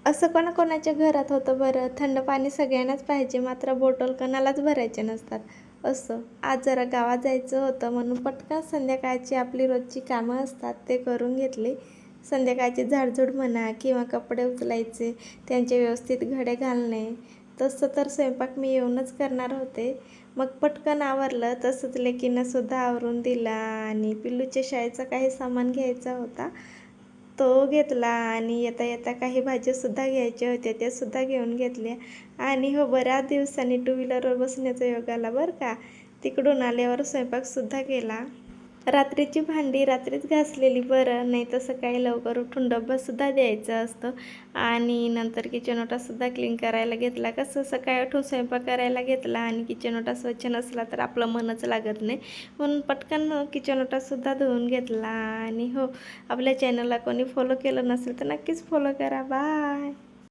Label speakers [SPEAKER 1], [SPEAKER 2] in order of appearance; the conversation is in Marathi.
[SPEAKER 1] असं कोणाकोणाच्या घरात होतं बरं, थंड पाणी सगळ्यांनाच पाहिजे, मात्र बॉटल कोणालाच भरायचे नसतात. असं आज जरा गावात जायचं होतं म्हणून पटकन संध्याकाळची आपली रोजची कामं असतात ते करून घेतली. संध्याकाळची झाडझूड म्हणा किंवा कपडे उचलायचे, त्यांचे व्यवस्थित घडे घालणे. तसं तर स्वयंपाक मी येऊनच करणार होते. मग पटकन आवरलं. तसंच लेकींनासुद्धा आवरून दिला आणि पिल्लूच्या शाळेचा काही सामान घ्यायचा होता, तो घेतला आणि येता येता काही भाज्यासुद्धा घ्यायच्या होत्या, त्यासुद्धा घेऊन घेतल्या. आणि हो, बऱ्याच दिवसांनी टू व्हीलरवर बसण्याचा योग आला बरं का. तिकडून आल्यावर स्वयंपाकसुद्धा केला. रात्रीची भांडी रात्रीच घासलेली बरं, नाही तर सकाळी लवकर उठून डब्बासुद्धा द्यायचा असतो. आणि नंतर किचन ओटासुद्धा क्लीन करायला घेतला. कसं सकाळी उठून स्वयंपाक करायला घेतला आणि किचन ओटा स्वच्छ नसला तर आपलं मनच लागत नाही, म्हणून पटकन किचन ओटासुद्धा धुवून घेतला. आणि हो, आपल्या चॅनलला कोणी फॉलो केलं नसेल तर नक्कीच फॉलो करा. बाय.